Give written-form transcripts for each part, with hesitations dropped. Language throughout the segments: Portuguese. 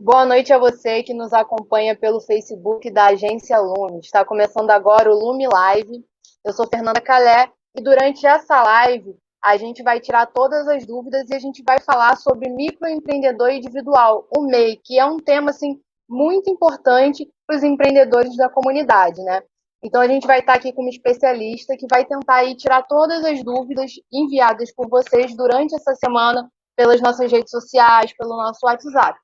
Boa noite a você que nos acompanha pelo Facebook da Agência Lume. Está começando agora o Lume Live. Eu sou Fernanda Calé e durante essa live a gente vai tirar todas as dúvidas e a gente vai falar sobre microempreendedor individual, o MEI, que é um tema assim muito importante para os empreendedores da comunidade, né? Então a gente vai estar aqui com uma especialista que vai tentar aí tirar todas as dúvidas enviadas por vocês durante essa semana pelas nossas redes sociais, pelo nosso WhatsApp.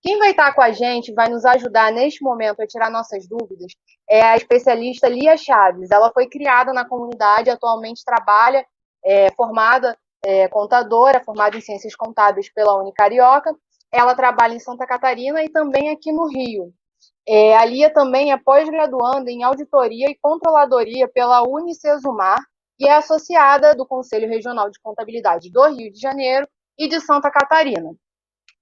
Quem vai estar com a gente, vai nos ajudar neste momento a tirar nossas dúvidas, é a especialista Lia Chaves. Ela foi criada na comunidade, atualmente trabalha, formada contadora, formada em Ciências Contábeis pela Unicarioca. Ela trabalha em Santa Catarina e também aqui no Rio. A Lia também é pós-graduanda em Auditoria e Controladoria pela Unicesumar e é associada do Conselho Regional de Contabilidade do Rio de Janeiro e de Santa Catarina.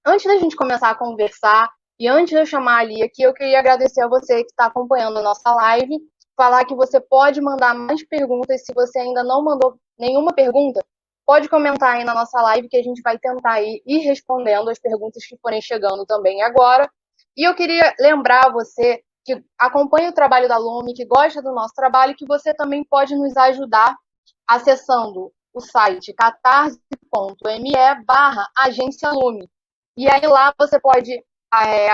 Antes da gente começar a conversar e antes de eu chamar a Lia aqui, eu queria agradecer a você que está acompanhando a nossa live, falar que você pode mandar mais perguntas. Se você ainda não mandou nenhuma pergunta, pode comentar aí na nossa live que a gente vai tentar ir respondendo as perguntas que forem chegando também agora. E eu queria lembrar a você que acompanha o trabalho da Lume, que gosta do nosso trabalho, que você também pode nos ajudar acessando o site catarse.me/agência Lume. E aí lá você pode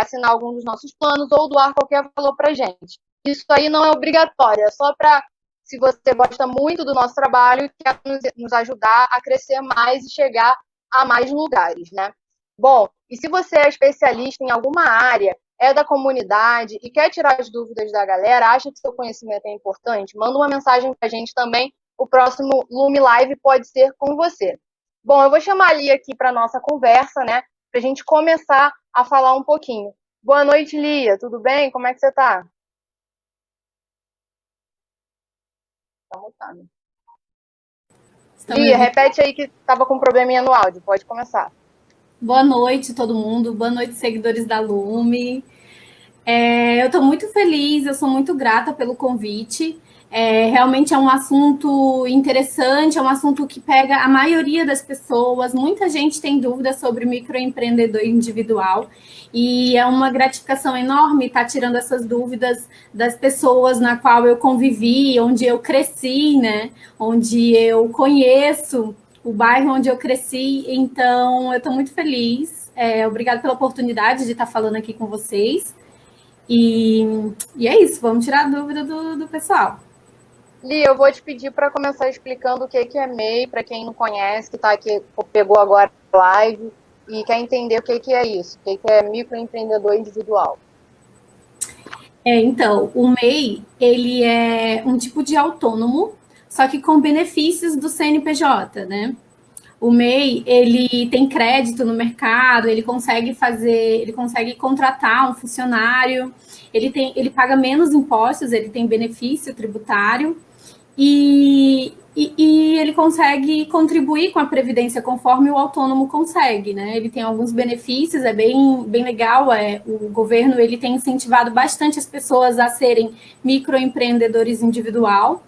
assinar algum dos nossos planos ou doar qualquer valor para a gente. Isso aí não é obrigatório, é só para, se você gosta muito do nosso trabalho e quer nos ajudar a crescer mais e chegar a mais lugares, né? Bom, e se você é especialista em alguma área, é da comunidade e quer tirar as dúvidas da galera, acha que seu conhecimento é importante, manda uma mensagem para a gente também. O próximo Lume Live pode ser com você. Bom, eu vou chamar a Lia aqui para a nossa conversa, né? Para a gente começar a falar um pouquinho. Boa noite, Lia. Tudo bem? Como é que você está? Tá mutado. Lia, repete aí que estava com um probleminha no áudio. Pode começar. Boa noite, todo mundo. Boa noite, seguidores da Lume. Eu estou muito feliz, eu sou muito grata pelo convite. Realmente é um assunto interessante, é um assunto que pega a maioria das pessoas. Muita gente tem dúvidas sobre microempreendedor individual e é uma gratificação enorme estar tirando essas dúvidas das pessoas na qual eu convivi, onde eu cresci, né? Onde eu conheço o bairro onde eu cresci. Então, eu estou muito feliz. Obrigada pela oportunidade de estar falando aqui com vocês. E é isso, vamos tirar a dúvida do pessoal. Lia, eu vou te pedir para começar explicando o que é MEI, para quem não conhece, que está aqui, pegou agora a live e quer entender o que é isso, o que é microempreendedor individual. Então, o MEI, ele é um tipo de autônomo, só que com benefícios do CNPJ, né? O MEI, ele tem crédito no mercado, ele consegue contratar um funcionário, ele paga menos impostos, ele tem benefício tributário e ele consegue contribuir com a previdência conforme o autônomo consegue, né? Ele tem alguns benefícios, é bem legal. O governo ele tem incentivado bastante as pessoas a serem microempreendedores individual,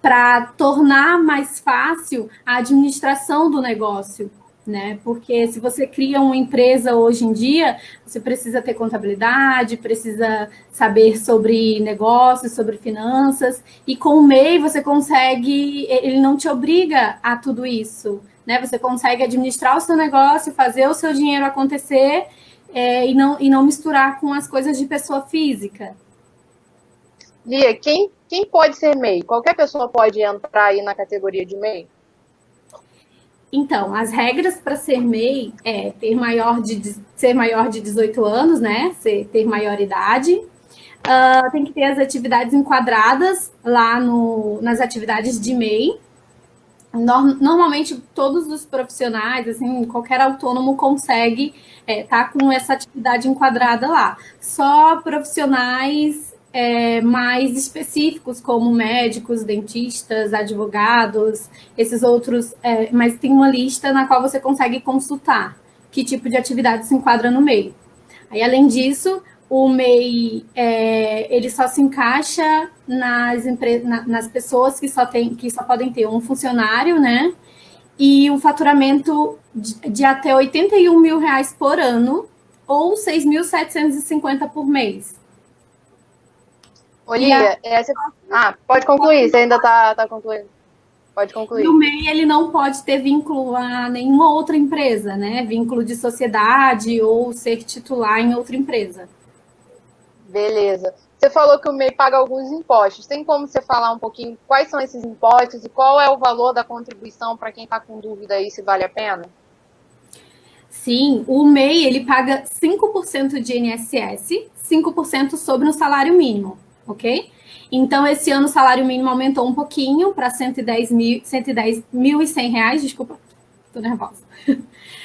para tornar mais fácil a administração do negócio, né? Porque se você cria uma empresa hoje em dia, você precisa ter contabilidade, precisa saber sobre negócios, sobre finanças, e com o MEI você consegue, ele não te obriga a tudo isso, né? Você consegue administrar o seu negócio, fazer o seu dinheiro acontecer, e não misturar com as coisas de pessoa física. Lia, quem pode ser MEI? Qualquer pessoa pode entrar aí na categoria de MEI? Então, as regras para ser MEI é ser maior de 18 anos, né? Ter maioridade. Tem que ter as atividades enquadradas lá nas atividades de MEI. Normalmente, todos os profissionais, assim, qualquer autônomo consegue estar com essa atividade enquadrada lá. Só profissionais mais específicos, como médicos, dentistas, advogados, esses outros, mas tem uma lista na qual você consegue consultar que tipo de atividade se enquadra no MEI. Aí, além disso, o MEI ele só se encaixa nas pessoas que só podem ter um funcionário, né? E um faturamento de até R$ 81 mil por ano, ou 6.750 por mês. Olivia, pode concluir, você ainda está concluindo. Pode concluir. E o MEI, ele não pode ter vínculo a nenhuma outra empresa, né? Vínculo de sociedade ou ser titular em outra empresa. Beleza. Você falou que o MEI paga alguns impostos. Tem como você falar um pouquinho quais são esses impostos e qual é o valor da contribuição para quem está com dúvida aí se vale a pena? Sim, o MEI, ele paga 5% de INSS, 5% sobre o salário mínimo, ok? Então, esse ano o salário mínimo aumentou um pouquinho para 110.100 reais, desculpa, tô nervosa.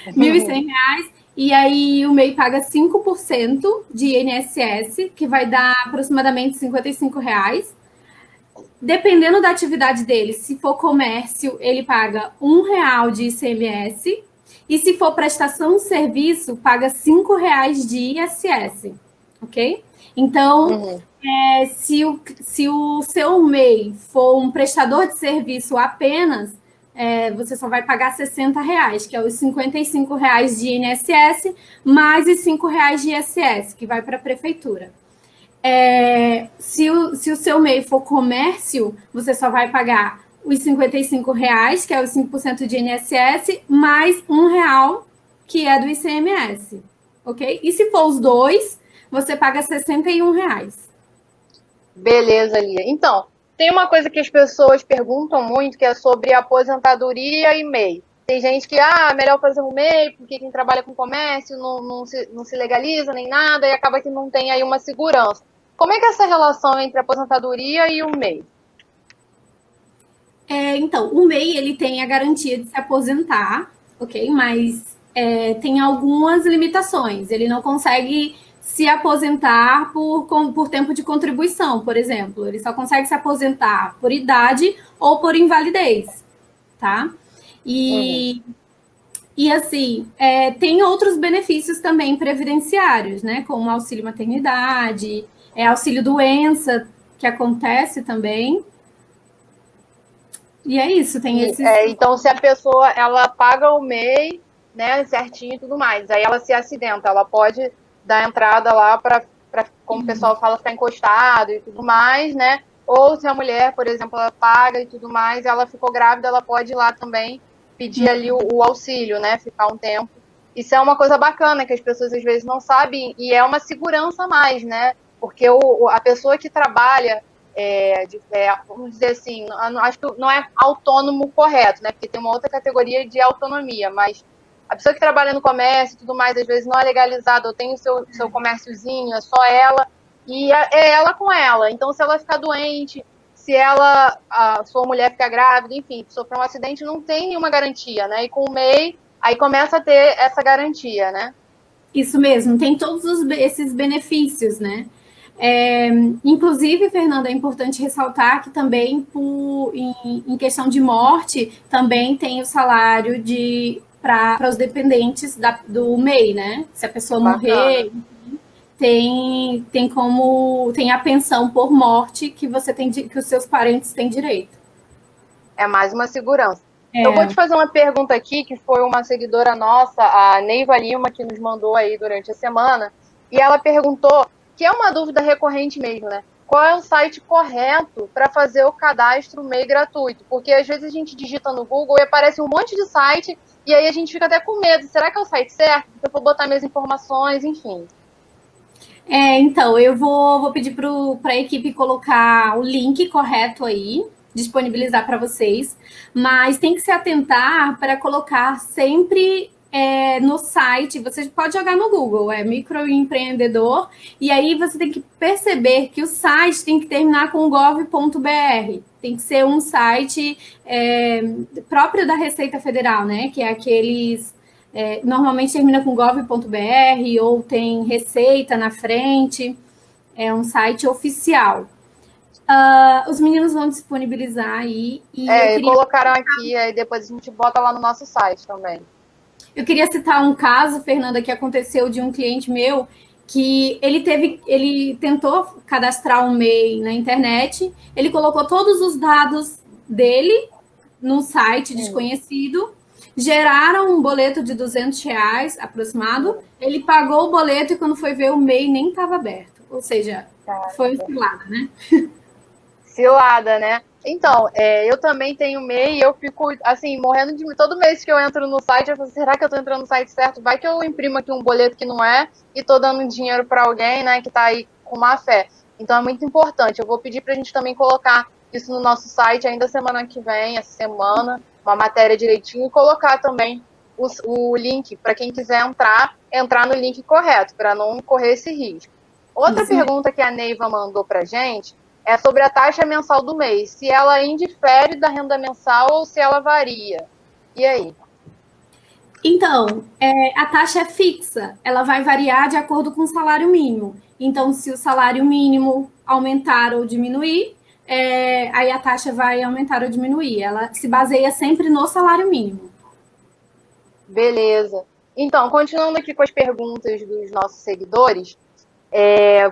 1.100 reais, e aí o MEI paga 5% de INSS, que vai dar aproximadamente 55 reais. Dependendo da atividade dele, se for comércio, ele paga R$ 1 de ICMS, e se for prestação de serviço, paga R$ 5 de ISS, ok? Então, se o seu MEI for um prestador de serviço apenas, você só vai pagar R$ 60, que é os R$ 55 de INSS, mais os R$ 5 de ISS, que vai para a prefeitura. Se o seu MEI for comércio, você só vai pagar os R$ 55, que é os 5% de INSS, mais R$ 1, que é do ICMS, ok? E se for os dois, você paga R$ 61. Beleza, Lia. Então, tem uma coisa que as pessoas perguntam muito, que é sobre aposentadoria e MEI. Tem gente que, melhor fazer um MEI, porque quem trabalha com comércio não se legaliza nem nada, e acaba que não tem aí uma segurança. Como é que é essa relação entre a aposentadoria e o MEI? Então, o MEI, ele tem a garantia de se aposentar, ok? Mas tem algumas limitações. Ele não consegue se aposentar por tempo de contribuição, por exemplo. Ele só consegue se aposentar por idade ou por invalidez, tá? E assim, tem outros benefícios também previdenciários, né? Como auxílio maternidade, auxílio doença, que acontece também. E é isso, tem esses... Então, se a pessoa, ela paga o MEI, né, certinho e tudo mais, aí ela se acidenta, ela pode dar entrada lá para, como o pessoal fala, ficar encostado e tudo mais, né? Ou se a mulher, por exemplo, ela paga e tudo mais, ela ficou grávida, ela pode ir lá também pedir ali o auxílio, né? Ficar um tempo. Isso é uma coisa bacana que as pessoas às vezes não sabem e é uma segurança a mais, né? Porque a pessoa que trabalha, vamos dizer assim, acho que não é autônomo correto, né? Porque tem uma outra categoria de autonomia, mas a pessoa que trabalha no comércio e tudo mais, às vezes não é legalizada, ou tem o seu comérciozinho, é só ela, e é ela com ela. Então, se ela ficar doente, se a sua mulher ficar grávida, enfim, sofrer um acidente, não tem nenhuma garantia, né? E com o MEI, aí começa a ter essa garantia, né? Isso mesmo, tem todos esses benefícios, né? Inclusive, Fernanda, é importante ressaltar que também, em questão de morte, também tem o salário para os dependentes do MEI, né? Se a pessoa morrer, tem a pensão por morte que que os seus parentes têm direito. É mais uma segurança. Eu vou te fazer uma pergunta aqui, que foi uma seguidora nossa, a Neiva Lima, que nos mandou aí durante a semana, e ela perguntou, que é uma dúvida recorrente mesmo, né? Qual é o site correto para fazer o cadastro MEI gratuito? Porque às vezes a gente digita no Google e aparece um monte de site, e aí a gente fica até com medo. Será que é o site certo? Eu vou botar minhas informações, enfim. Então, eu vou pedir para a equipe colocar o link correto aí, disponibilizar para vocês, mas tem que se atentar para colocar sempre no site. Você pode jogar no Google, microempreendedor, e aí você tem que perceber que o site tem que terminar com gov.br. Tem que ser um site próprio da Receita Federal, né? Que é aqueles... normalmente termina com gov.br ou tem Receita na frente. É um site oficial. Os meninos vão disponibilizar aí. Colocaram aqui, aí depois a gente bota lá no nosso site também. Eu queria citar um caso, Fernanda, que aconteceu de um cliente meu que ele tentou cadastrar um MEI na internet, ele colocou todos os dados dele num site desconhecido, geraram um boleto de R$ 200 aproximado, ele pagou o boleto e quando foi ver o MEI nem estava aberto. Ou seja, foi cilada, né? Cilada, né? Então, eu também tenho MEI e eu fico, assim, morrendo de... Todo mês que eu entro no site, eu falo, será que eu tô entrando no site certo? Vai que eu imprimo aqui um boleto que não é e tô dando dinheiro para alguém, né, que tá aí com má fé. Então, é muito importante. Eu vou pedir pra gente também colocar isso no nosso site ainda semana que vem, essa semana, uma matéria direitinho e colocar também o link para quem quiser entrar no link correto, para não correr esse risco. Outra pergunta que a Neiva mandou pra gente é sobre a taxa mensal do mês, se ela indifere da renda mensal ou se ela varia. E aí? Então, a taxa é fixa, ela vai variar de acordo com o salário mínimo. Então, se o salário mínimo aumentar ou diminuir, aí a taxa vai aumentar ou diminuir. Ela se baseia sempre no salário mínimo. Beleza. Então, continuando aqui com as perguntas dos nossos seguidores,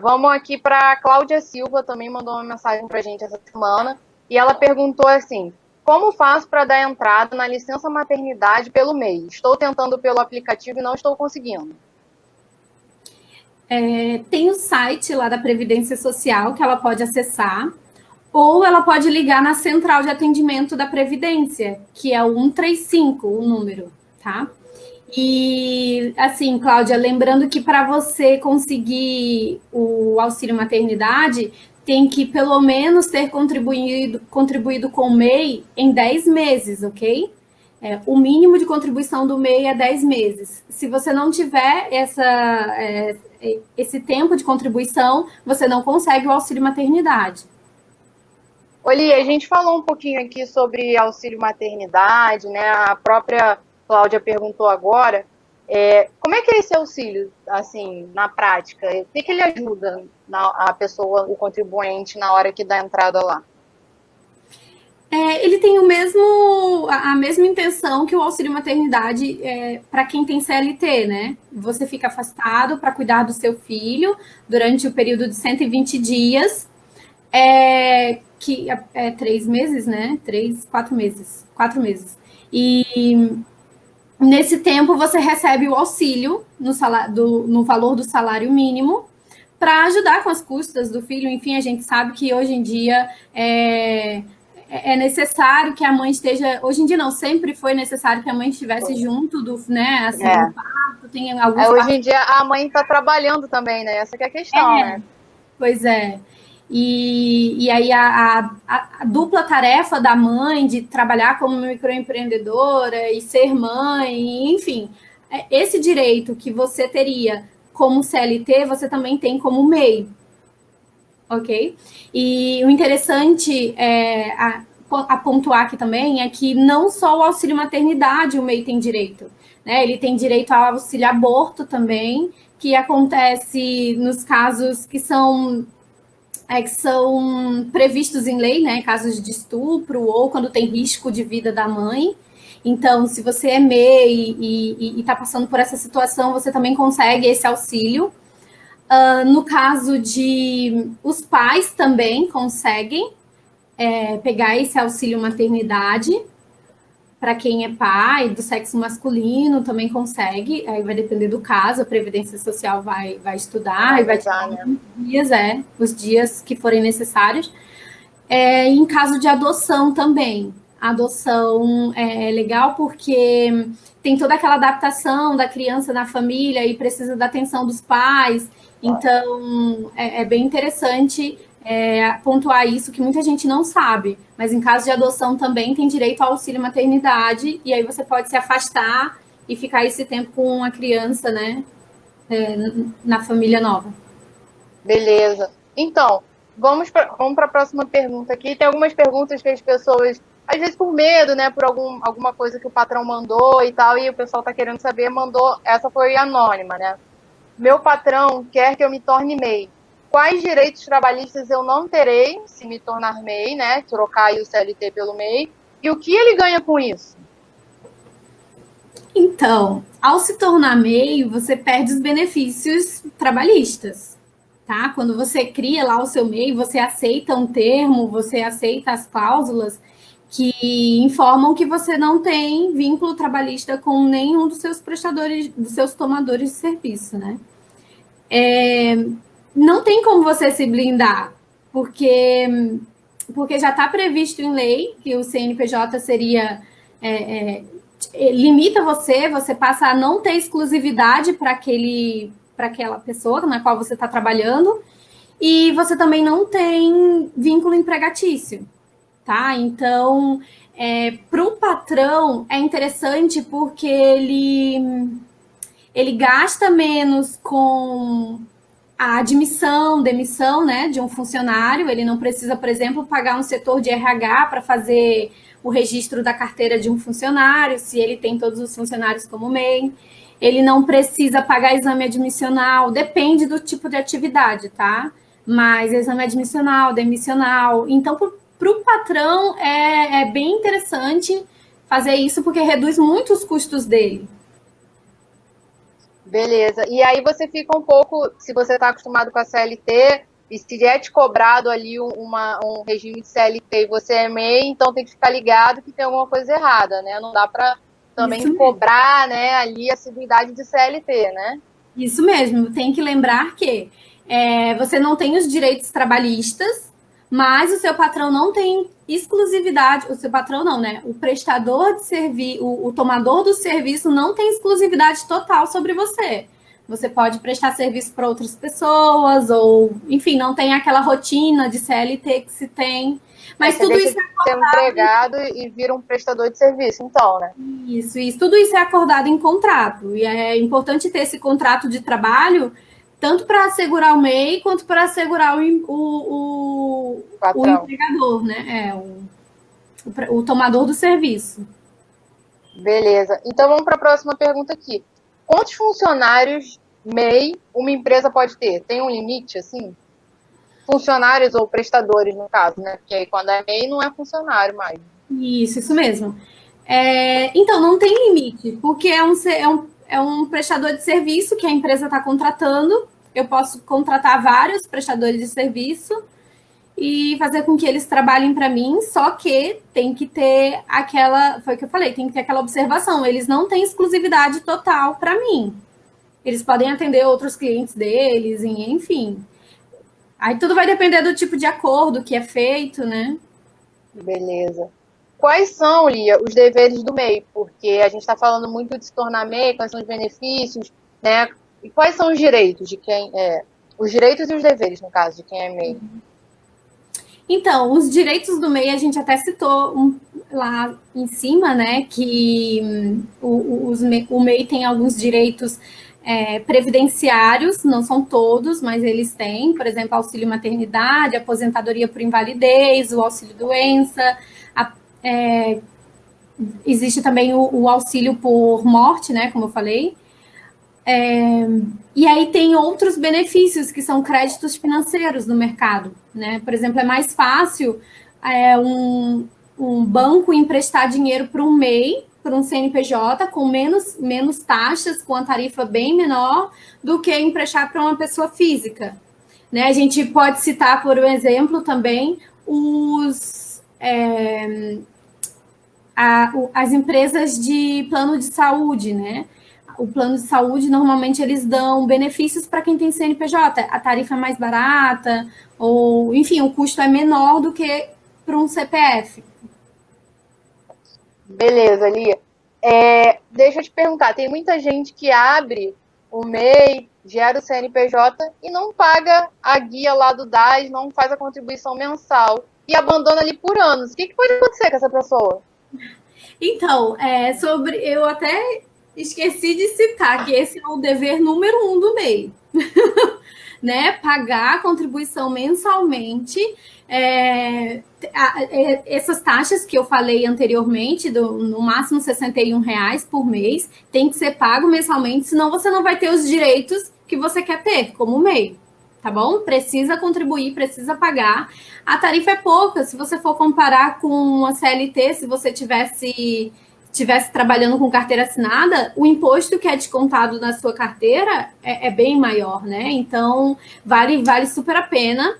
vamos aqui para a Cláudia Silva, também mandou uma mensagem para a gente essa semana, e ela perguntou assim, como faço para dar entrada na licença maternidade pelo MEI? Estou tentando pelo aplicativo e não estou conseguindo. Tem o site lá da Previdência Social que ela pode acessar, ou ela pode ligar na central de atendimento da Previdência, que é o 135, o número, tá? E, assim, Cláudia, lembrando que para você conseguir o auxílio maternidade, tem que pelo menos ter contribuído com o MEI em 10 meses, ok? O mínimo de contribuição do MEI é 10 meses. Se você não tiver esse tempo de contribuição, você não consegue o auxílio maternidade. Oli, a gente falou um pouquinho aqui sobre auxílio maternidade, né? A própria Cláudia perguntou agora. Como é que é esse auxílio, assim, na prática? O que ele ajuda a pessoa, o contribuinte, na hora que dá entrada lá? Ele tem a mesma intenção que o auxílio maternidade para quem tem CLT, né? Você fica afastado para cuidar do seu filho durante o período de 120 dias, que é 3 meses, né? 4 meses. 4 meses. E nesse tempo você recebe o auxílio no valor do salário mínimo para ajudar com as custas do filho. Enfim, a gente sabe que hoje em dia é necessário que a mãe esteja... Hoje em dia não, sempre foi necessário que a mãe estivesse junto do, né, assim, no parto. Tem alguns hoje em dia a mãe está trabalhando também, né? Essa que é a questão, né? Pois é. E aí a dupla tarefa da mãe de trabalhar como microempreendedora e ser mãe, enfim, esse direito que você teria como CLT, você também tem como MEI, ok? E o interessante a pontuar aqui também é que não só o auxílio maternidade o MEI tem direito, né? Ele tem direito ao auxílio aborto também, que acontece nos casos que são previstos em lei, né, casos de estupro ou quando tem risco de vida da mãe. Então, se você é MEI e está passando por essa situação, você também consegue esse auxílio. No caso de... Os pais também conseguem pegar esse auxílio maternidade. Para quem é pai, do sexo masculino, também consegue. Aí vai depender do caso, a Previdência Social vai estudar e vai tirar os dias que forem necessários. Em caso de adoção também. A adoção é legal porque tem toda aquela adaptação da criança na família e precisa da atenção dos pais. Então, é bem interessante pontuar isso, que muita gente não sabe. Mas em caso de adoção também tem direito ao auxílio maternidade, e aí você pode se afastar e ficar esse tempo com a criança, né, na família nova. Beleza. Então, vamos para a próxima pergunta aqui. Tem algumas perguntas que as pessoas, às vezes por medo, né, por alguma coisa que o patrão mandou e tal, e o pessoal está querendo saber, mandou, essa foi anônima, né? Meu patrão quer que eu me torne MEI. Quais direitos trabalhistas eu não terei se me tornar MEI, né? Trocar aí o CLT pelo MEI. E o que ele ganha com isso? Então, ao se tornar MEI, você perde os benefícios trabalhistas, tá? Quando você cria lá o seu MEI, você aceita um termo, você aceita as cláusulas, que informam que você não tem vínculo trabalhista com nenhum dos seus prestadores, dos seus tomadores de serviço, né? Não tem como você se blindar, porque já está previsto em lei que o CNPJ seria limita você passa a não ter exclusividade para aquela pessoa na qual você está trabalhando, e você também não tem vínculo empregatício, tá? Então, para o patrão é interessante porque ele gasta menos com a demissão, né, de um funcionário. Ele não precisa, por exemplo, pagar um setor de RH para fazer o registro da carteira de um funcionário, se ele tem todos os funcionários como MEI. Ele não precisa pagar exame admissional, depende do tipo de atividade, tá? Mas exame admissional, demissional. Então, para o patrão, é bem interessante fazer isso, porque reduz muito os custos dele. Beleza. E aí você fica um pouco, se você está acostumado com a CLT, e se é te cobrado ali um regime de CLT e você é MEI, então tem que ficar ligado que tem alguma coisa errada, né? Não dá para também cobrar, né, ali a assiduidade de CLT, né? Isso mesmo. Tem que lembrar que você não tem os direitos trabalhistas, mas o seu patrão não tem exclusividade, o seu patrão não, né? O prestador de serviço, o tomador do serviço não tem exclusividade total sobre você. Você pode prestar serviço para outras pessoas, ou, enfim, não tem aquela rotina de CLT que se tem. Mas tudo isso é acordado. Ser um empregado e vira um prestador de serviço, então, né? Isso. Tudo isso é acordado em contrato. E é importante ter esse contrato de trabalho, tanto para assegurar o MEI, quanto para assegurar o empregador, né? O tomador do serviço. Beleza. Então, vamos para a próxima pergunta aqui. Quantos funcionários MEI uma empresa pode ter? Tem um limite, assim? Funcionários ou prestadores, no caso, né? Porque aí, quando é MEI, não é funcionário mais. Isso mesmo. Então, não tem limite, porque é um prestador de serviço que a empresa está contratando. Eu posso contratar vários prestadores de serviço e fazer com que eles trabalhem para mim, só que tem que ter foi o que eu falei, tem que ter aquela observação. Eles não têm exclusividade total para mim. Eles podem atender outros clientes deles, enfim. Aí tudo vai depender do tipo de acordo que é feito, né? Beleza. Quais são, Lia, os deveres do MEI? Porque a gente está falando muito de se tornar MEI, quais são os benefícios, né? E quais são os direitos de quem os direitos e os deveres, no caso, de quem é MEI? Então, os direitos do MEI, a gente até citou lá em cima, né? Que o MEI tem alguns direitos previdenciários, não são todos, mas eles têm, por exemplo, auxílio maternidade, aposentadoria por invalidez, o auxílio doença, existe também o auxílio por morte, né, como eu falei, e aí tem outros benefícios que são créditos financeiros no mercado, né, por exemplo, é mais fácil um banco emprestar dinheiro para um MEI, para um CNPJ, com menos taxas, com a tarifa bem menor, do que emprestar para uma pessoa física. Né? A gente pode citar, por exemplo, também as empresas de plano de saúde, né? O plano de saúde, normalmente, eles dão benefícios para quem tem CNPJ. A tarifa é mais barata, ou, enfim, o custo é menor do que para um CPF. Beleza, Lia. Deixa eu te perguntar, tem muita gente que abre o MEI, gera o CNPJ e não paga a guia lá do DAS, não faz a contribuição mensal e abandona ali por anos. O que pode acontecer com essa pessoa? Então, eu até esqueci de citar que esse é o dever número 1 do MEI. Né? Pagar a contribuição mensalmente. Essas taxas que eu falei anteriormente, no máximo R$61 por mês, tem que ser pago mensalmente, senão você não vai ter os direitos que você quer ter, como MEI, tá bom? Precisa contribuir, precisa pagar. A tarifa é pouca, se você for comparar com a CLT, se você tivesse trabalhando com carteira assinada, o imposto que é descontado na sua carteira é bem maior, né? Então, vale super a pena.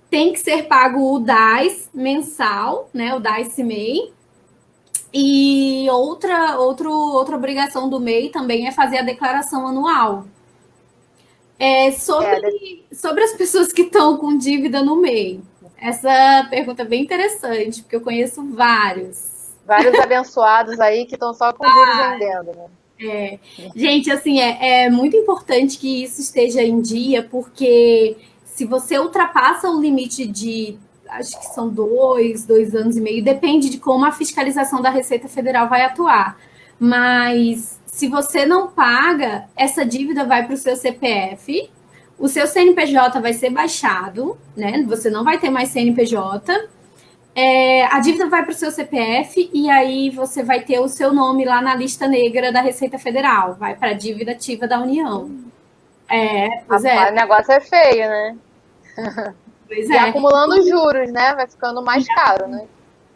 tem que ser pago o DAS mensal, né? O DAS MEI. E outra obrigação do MEI também é fazer a declaração anual. Sobre as pessoas que estão com dívida no MEI. Essa pergunta é bem interessante, porque eu conheço vários. Vários abençoados aí que estão só com juros rendendo, né? Gente, assim, é muito importante que isso esteja em dia, porque se você ultrapassa o limite de, acho que são 2 anos e meio, depende de como a fiscalização da Receita Federal vai atuar. Mas se você não paga, essa dívida vai para o seu CPF, o seu CNPJ vai ser baixado, né? Você não vai ter mais CNPJ. A dívida vai para o seu CPF e aí você vai ter o seu nome lá na lista negra da Receita Federal. Vai para a dívida ativa da União. O negócio é feio, né? Pois e acumulando juros, né? Vai ficando mais caro, né?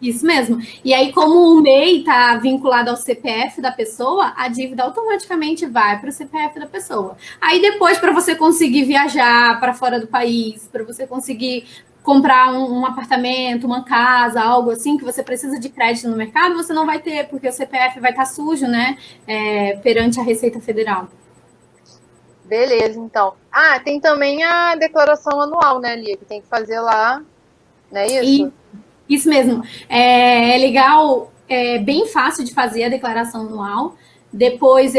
Isso mesmo. E aí, como o MEI está vinculado ao CPF da pessoa, a dívida automaticamente vai para o CPF da pessoa. Aí depois, para você conseguir viajar para fora do país, para você conseguir comprar um apartamento, uma casa, algo assim, que você precisa de crédito no mercado, você não vai ter, porque o CPF vai estar sujo, né? Perante a Receita Federal. Beleza, então. Tem também a declaração anual, né, Lia? Que tem que fazer lá, não é isso? Isso mesmo. É legal, é bem fácil de fazer a declaração anual. Depois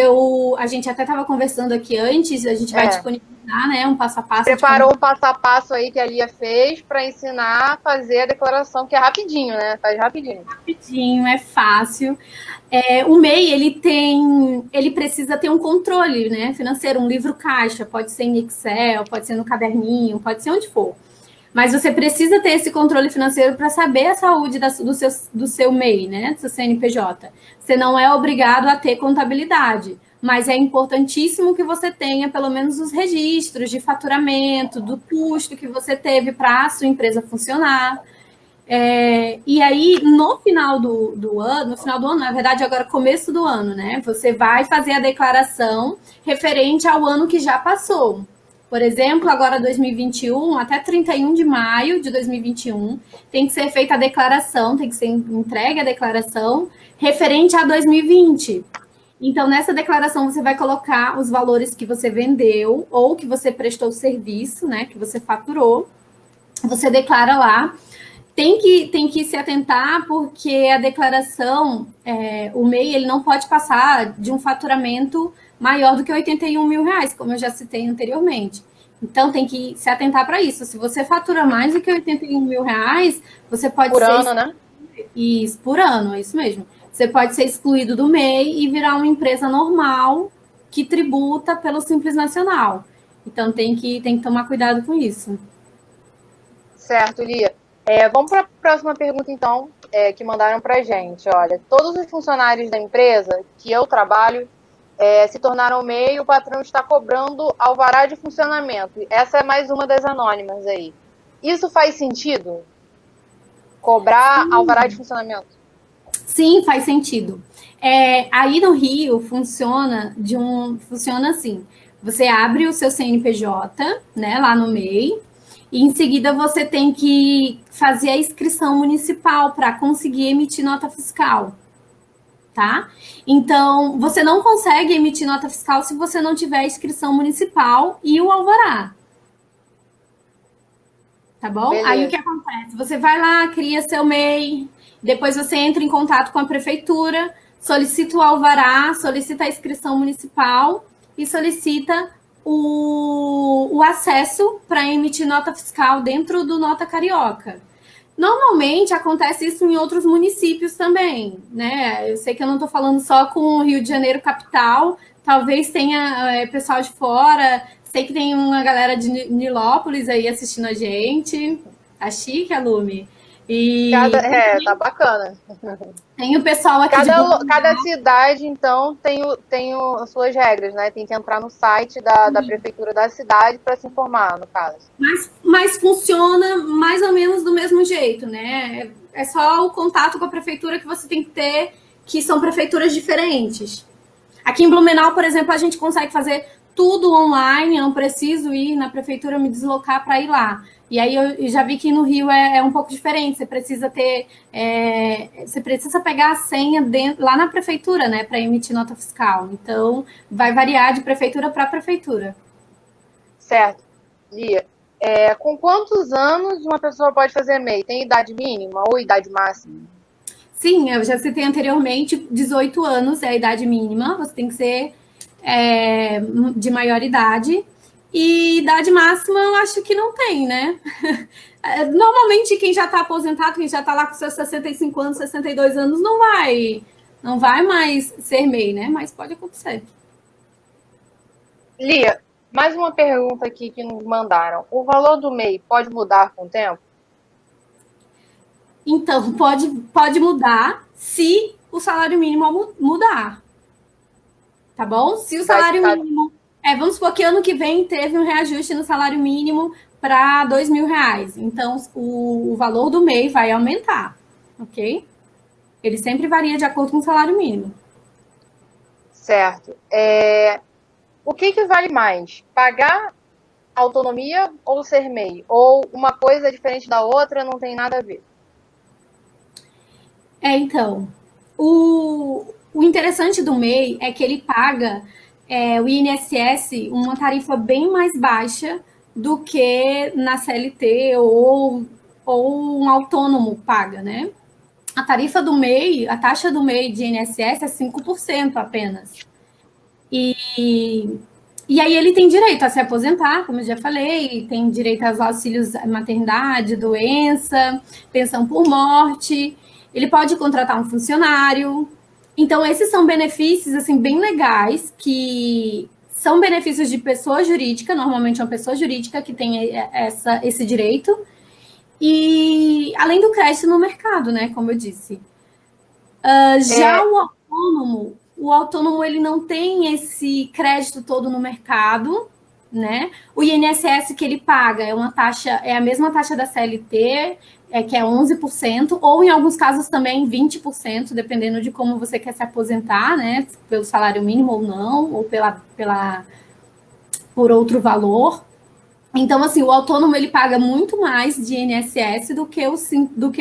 a gente até estava conversando aqui antes, a gente vai disponibilizar, né, um passo a passo. Preparou um passo a passo aí que a Lia fez para ensinar a fazer a declaração, que é rapidinho, né? Faz rapidinho. Rapidinho, é fácil. O MEI, ele precisa ter um controle, né, financeiro, um livro caixa, pode ser em Excel, pode ser no caderninho, pode ser onde for. Mas você precisa ter esse controle financeiro para saber a saúde do seu MEI, né? Do seu CNPJ. Você não é obrigado a ter contabilidade, mas é importantíssimo que você tenha pelo menos os registros de faturamento, do custo que você teve para a sua empresa funcionar. E aí, no final do ano, na verdade, agora começo do ano, né? Você vai fazer a declaração referente ao ano que já passou. Por exemplo, agora 2021, até 31 de maio de 2021, tem que ser feita a declaração, tem que ser entregue a declaração referente a 2020. Então, nessa declaração, você vai colocar os valores que você vendeu ou que você prestou serviço, né, que você faturou. Você declara lá. Tem que se atentar, porque a declaração, o MEI, ele não pode passar de um faturamento maior do que R$81 mil, como eu já citei anteriormente. Então, tem que se atentar para isso. Se você fatura mais do que R$81 mil, você pode por ano, né? Isso, por ano, é isso mesmo. Você pode ser excluído do MEI e virar uma empresa normal que tributa pelo Simples Nacional. Então, tem que tomar cuidado com isso. Certo, Lia. Vamos para a próxima pergunta, então, que mandaram para a gente. Olha, todos os funcionários da empresa que eu trabalho se tornaram MEI e o patrão está cobrando alvará de funcionamento. Essa é mais uma das anônimas aí. Isso faz sentido? Cobrar alvará de funcionamento? Sim, faz sentido. Aí no Rio funciona assim. Você abre o seu CNPJ, né, lá no MEI, e em seguida você tem que fazer a inscrição municipal para conseguir emitir nota fiscal, tá? Então, você não consegue emitir nota fiscal se você não tiver a inscrição municipal e o alvará. Tá bom? Beleza. Aí o que acontece? Você vai lá, cria seu MEI, depois você entra em contato com a prefeitura, solicita o alvará, solicita a inscrição municipal e solicita o acesso para emitir nota fiscal dentro do Nota Carioca. Normalmente acontece isso em outros municípios também, né? Eu sei que eu não estou falando só com o Rio de Janeiro capital, talvez tenha pessoal de fora, sei que tem uma galera de Nilópolis aí assistindo a gente. Tá chique, Alume? Tá bacana. Tem o pessoal aqui cada cidade, então, tem as suas regras, né? Tem que entrar no site da prefeitura da cidade para se informar, no caso. Mas funciona mais ou menos do mesmo jeito, né? É só o contato com a prefeitura que você tem que ter, que são prefeituras diferentes. Aqui em Blumenau, por exemplo, a gente consegue fazer tudo online, eu não preciso ir na prefeitura me deslocar para ir lá. E aí eu já vi que no Rio é um pouco diferente. Você precisa ter, você precisa pegar a senha lá na prefeitura, né, para emitir nota fiscal. Então, vai variar de prefeitura para prefeitura. Certo. Lia, com quantos anos uma pessoa pode fazer MEI? Tem idade mínima ou idade máxima? Sim, eu já citei anteriormente, 18 anos é a idade mínima, você tem que ser de maior idade. E idade máxima eu acho que não tem, né? Normalmente quem já está aposentado, quem já está lá com seus 65 anos, 62 anos, não vai mais ser MEI, né? Mas pode acontecer. Lia, mais uma pergunta aqui que nos mandaram. O valor do MEI pode mudar com o tempo? Então, pode mudar se o salário mínimo mudar. Tá bom? Se o salário mínimo. Vamos supor que ano que vem teve um reajuste no salário mínimo para R$ 2.000. Então, o valor do MEI vai aumentar, ok? Ele sempre varia de acordo com o salário mínimo. Certo. O que vale mais? Pagar autonomia ou ser MEI? Ou uma coisa é diferente da outra, não tem nada a ver? Então, o interessante do MEI é que ele paga o INSS uma tarifa bem mais baixa do que na CLT ou um autônomo paga, né? A tarifa do MEI, a taxa do MEI de INSS é 5% apenas. E aí ele tem direito a se aposentar, como eu já falei, tem direito aos auxílios maternidade, doença, pensão por morte, ele pode contratar um funcionário. Então, esses são benefícios, assim, bem legais, que são benefícios de pessoa jurídica, normalmente é uma pessoa jurídica que tem esse direito, e além do crédito no mercado, né, como eu disse. Já o autônomo ele não tem esse crédito todo no mercado, né? O INSS que ele paga é uma taxa, é a mesma taxa da CLT, que é 11%, ou em alguns casos também 20%, dependendo de como você quer se aposentar, né? Pelo salário mínimo ou não, ou por outro valor. Então, assim, o autônomo ele paga muito mais de INSS do que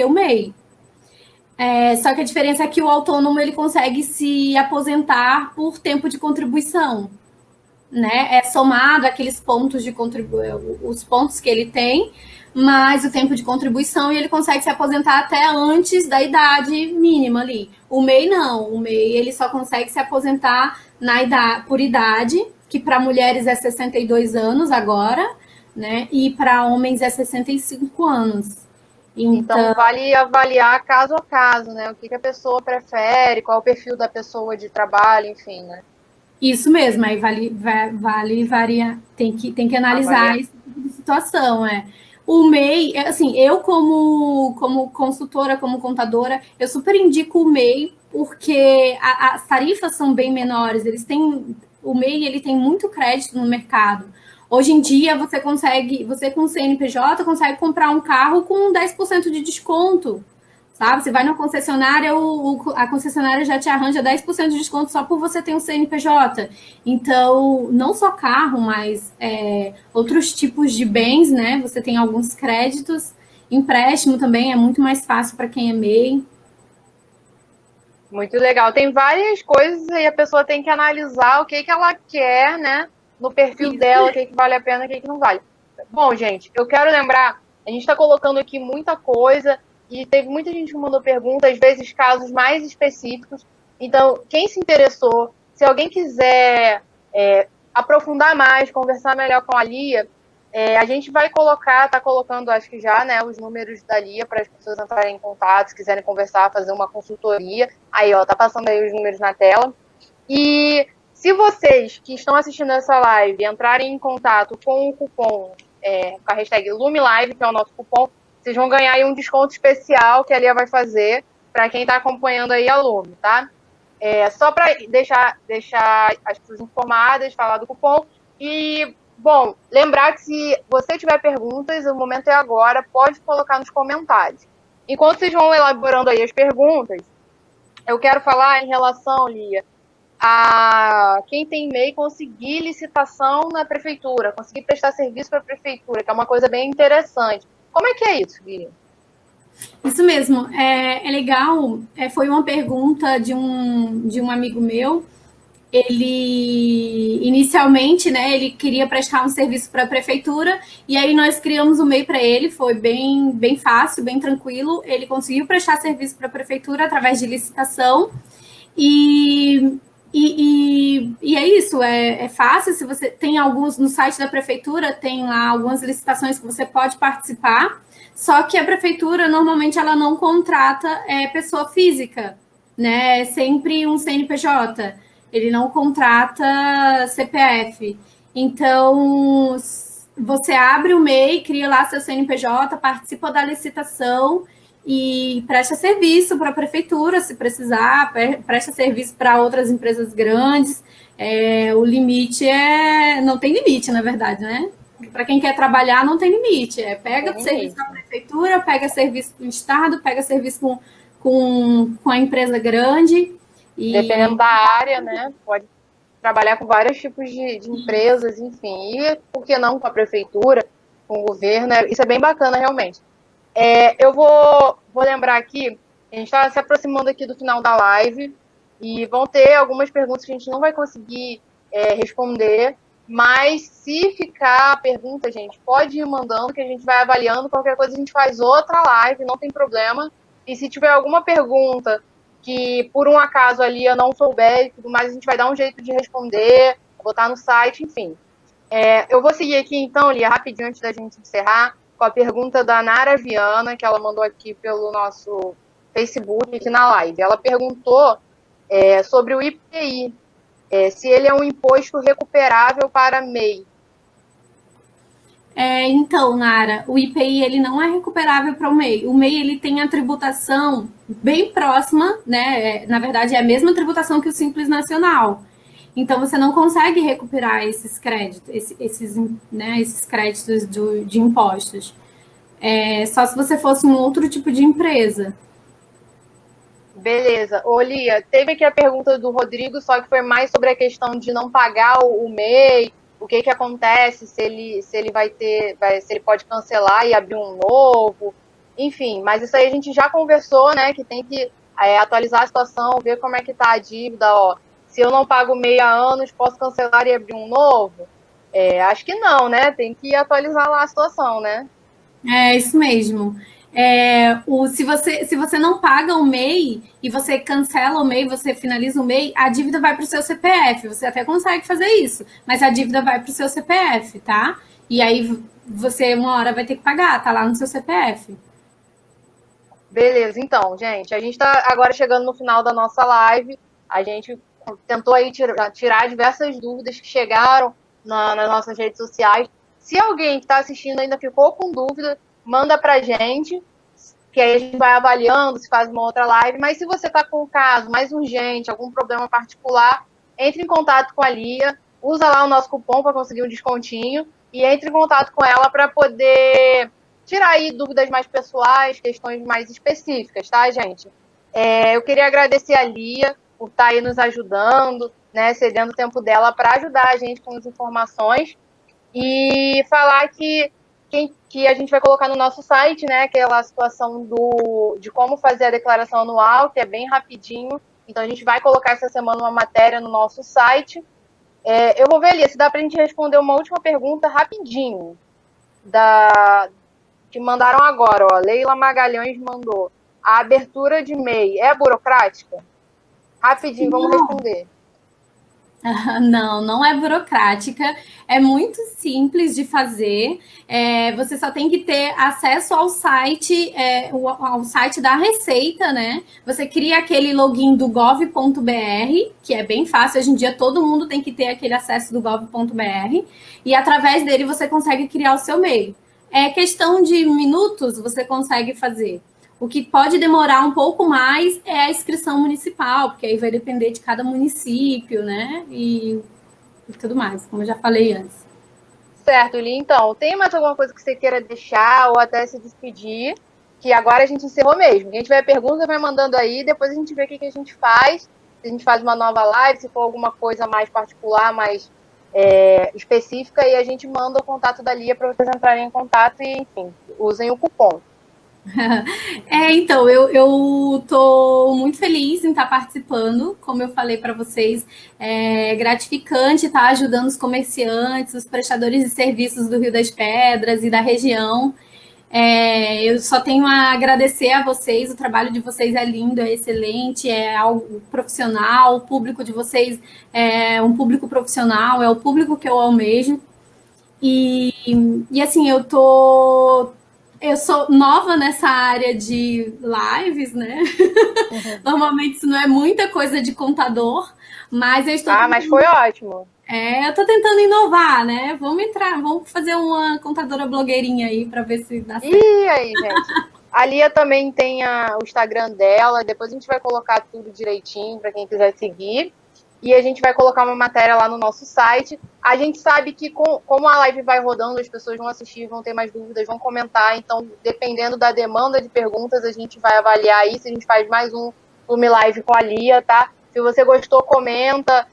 o MEI. Só que a diferença é que o autônomo ele consegue se aposentar por tempo de contribuição, né? É somado aqueles pontos de os pontos que ele tem, mais o tempo de contribuição, e ele consegue se aposentar até antes da idade mínima ali. O MEI não, o MEI ele só consegue se aposentar por idade, que para mulheres é 62 anos agora, né? E para homens é 65 anos. Então, vale avaliar caso a caso, né? O que a pessoa prefere, qual é o perfil da pessoa de trabalho, enfim, né? Isso mesmo, aí vale variar, tem que analisar esse tipo de situação, O MEI, assim, eu como consultora, como contadora, eu super indico o MEI, porque as tarifas são bem menores, o MEI ele tem muito crédito no mercado. Hoje em dia, você com o CNPJ, consegue comprar um carro com 10% de desconto, sabe? Você vai na concessionária, a concessionária já te arranja 10% de desconto só por você ter um CNPJ. Então, não só carro, mas outros tipos de bens, né? Você tem alguns créditos, empréstimo também é muito mais fácil para quem é MEI. Muito legal. Tem várias coisas e a pessoa tem que analisar o que ela quer, né? No perfil dela, o que vale a pena e o que não vale. Bom, gente, eu quero lembrar, a gente está colocando aqui muita coisa e teve muita gente que mandou perguntas, às vezes casos mais específicos. Então, quem se interessou, se alguém quiser aprofundar mais, conversar melhor com a Lia, a gente vai tá colocando, acho que já, né, os números da Lia para as pessoas entrarem em contato, se quiserem conversar, fazer uma consultoria. Aí, ó, tá passando aí os números na tela. E se vocês que estão assistindo essa live entrarem em contato com o cupom, com a hashtag LumiLive, que é o nosso cupom, vocês vão ganhar aí um desconto especial que a Lia vai fazer para quem está acompanhando aí a Lume, tá? Só para deixar as pessoas informadas, falar do cupom. E, bom, lembrar que se você tiver perguntas, o momento é agora, pode colocar nos comentários. Enquanto vocês vão elaborando aí as perguntas, eu quero falar em relação, Lia, a quem tem MEI conseguir licitação na prefeitura, conseguir prestar serviço para a prefeitura, que é uma coisa bem interessante. Como é que é isso, Gui? Isso mesmo, é legal. Foi uma pergunta de um amigo meu. Ele inicialmente, né, ele queria prestar um serviço para a prefeitura e aí nós criamos um MEI para ele, foi bem fácil, bem tranquilo. Ele conseguiu prestar serviço para a prefeitura através de licitação e é isso, é fácil. Se você tem alguns no site da prefeitura, tem lá algumas licitações que você pode participar. Só que a prefeitura normalmente ela não contrata pessoa física, né? É sempre um CNPJ. Ele não contrata CPF. Então, você abre o MEI, cria lá seu CNPJ, participa da licitação e presta serviço para a prefeitura, se precisar, presta serviço para outras empresas grandes. O limite não tem limite, na verdade, né? Para quem quer trabalhar, não tem limite. Pega serviço da prefeitura, pega serviço do Estado, pega serviço com a empresa grande. Dependendo da área, né? Pode trabalhar com vários tipos de empresas, enfim. E por que não com a prefeitura, com o governo? Isso é bem bacana, realmente. Eu vou lembrar aqui, a gente está se aproximando aqui do final da live e vão ter algumas perguntas que a gente não vai conseguir responder, mas se ficar a pergunta, gente, pode ir mandando que a gente vai avaliando. Qualquer coisa a gente faz outra live, não tem problema. E se tiver alguma pergunta que por um acaso ali eu não souber e tudo mais, a gente vai dar um jeito de responder, botar no site, enfim. Eu vou seguir aqui então, Lia, rapidinho antes da gente encerrar, com a pergunta da Nara Viana, que ela mandou aqui pelo nosso Facebook, aqui na live. Ela perguntou sobre o IPI, se ele é um imposto recuperável para MEI. Então, Nara, o IPI ele não é recuperável para o MEI. O MEI ele tem a tributação bem próxima, né? Na verdade, é a mesma tributação que o Simples Nacional. Então, você não consegue recuperar esses créditos, esses créditos de impostos. Só se você fosse um outro tipo de empresa. Beleza. Ô, Lia, teve aqui a pergunta do Rodrigo, só que foi mais sobre a questão de não pagar o MEI, o que acontece, se ele se ele pode cancelar e abrir um novo, enfim, mas isso aí a gente já conversou, né, que tem que atualizar a situação, ver como é que tá a dívida, se eu não pago MEI há anos, posso cancelar e abrir um novo? Acho que não, né, tem que atualizar lá a situação, né? É isso mesmo. Se você não paga o MEI e você cancela o MEI, você finaliza o MEI, a dívida vai para o seu CPF. Você até consegue fazer isso, mas a dívida vai para o seu CPF, tá? E aí você uma hora vai ter que pagar, tá lá no seu CPF. Beleza, então, gente, a gente está agora chegando no final da nossa live. A gente tentou aí tirar diversas dúvidas que chegaram nas nossas redes sociais. Se alguém que está assistindo ainda ficou com dúvida, manda pra gente, que aí a gente vai avaliando, se faz uma outra live. Mas se você está com um caso mais urgente, algum problema particular, entre em contato com a Lia, usa lá o nosso cupom para conseguir um descontinho e entre em contato com ela para poder tirar aí dúvidas mais pessoais, questões mais específicas, tá, gente? Eu queria agradecer a Lia por estar aí nos ajudando, né, cedendo o tempo dela para ajudar a gente com as informações e falar que a gente vai colocar no nosso site, né, aquela situação de como fazer a declaração anual, que é bem rapidinho. Então, a gente vai colocar essa semana uma matéria no nosso site. Eu vou ver ali, se dá para a gente responder uma última pergunta rapidinho, que mandaram agora, Leila Magalhães mandou. A abertura de MEI é burocrática? Rapidinho, vamos responder. Não é burocrática, é muito simples de fazer. Você só tem que ter acesso ao site da Receita, né? Você cria aquele login do gov.br, que é bem fácil, hoje em dia todo mundo tem que ter aquele acesso do gov.br, e através dele você consegue criar o seu MEI. Questão de minutos você consegue fazer. O que pode demorar um pouco mais é a inscrição municipal, porque aí vai depender de cada município, né? E tudo mais, como eu já falei antes. Certo, Li. Então, tem mais alguma coisa que você queira deixar ou até se despedir? Que agora a gente encerrou mesmo. Quem tiver pergunta, vai mandando aí, depois a gente vê o que a gente faz. a gente faz uma nova live, se for alguma coisa mais particular, mais específica, e a gente manda o contato da Lia para vocês entrarem em contato e, enfim, usem o cupom. Então, eu tô muito feliz em estar participando, como eu falei para vocês, é gratificante estar ajudando os comerciantes, os prestadores de serviços do Rio das Pedras e da região. Eu só tenho a agradecer a vocês, o trabalho de vocês é lindo, é excelente, é algo profissional, o público de vocês é um público profissional, é o público que eu almejo. E assim, eu sou nova nessa área de lives, né? Uhum. Normalmente isso não é muita coisa de contador, mas eu estou. Mas foi ótimo. Eu estou tentando inovar, né? Vamos fazer uma contadora blogueirinha aí para ver se dá certo. E aí, gente? A Lia também tem o Instagram dela, depois a gente vai colocar tudo direitinho para quem quiser seguir. E a gente vai colocar uma matéria lá no nosso site. A gente sabe que como a live vai rodando, as pessoas vão assistir, vão ter mais dúvidas, vão comentar. Então, dependendo da demanda de perguntas, a gente vai avaliar isso. A gente faz mais um Lume Live com a Lia, tá? Se você gostou, comenta.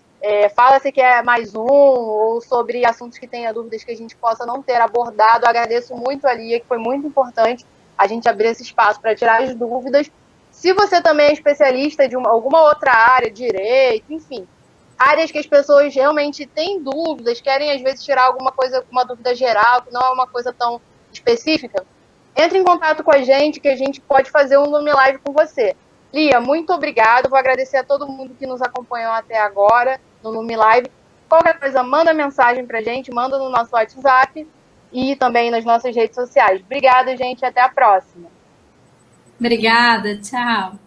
Fala se quer mais um, ou sobre assuntos que tenha dúvidas que a gente possa não ter abordado. Agradeço muito a Lia, que foi muito importante a gente abrir esse espaço para tirar as dúvidas. Se você também é especialista de alguma outra área, direito, enfim, áreas que as pessoas realmente têm dúvidas, querem às vezes tirar alguma coisa, uma dúvida geral, que não é uma coisa tão específica, entre em contato com a gente, que a gente pode fazer um Lume Live com você. Lia, muito obrigada. Vou agradecer a todo mundo que nos acompanhou até agora no Lume Live. Qualquer coisa, manda mensagem pra gente, manda no nosso WhatsApp e também nas nossas redes sociais. Obrigada, gente. Até a próxima. Obrigada, tchau.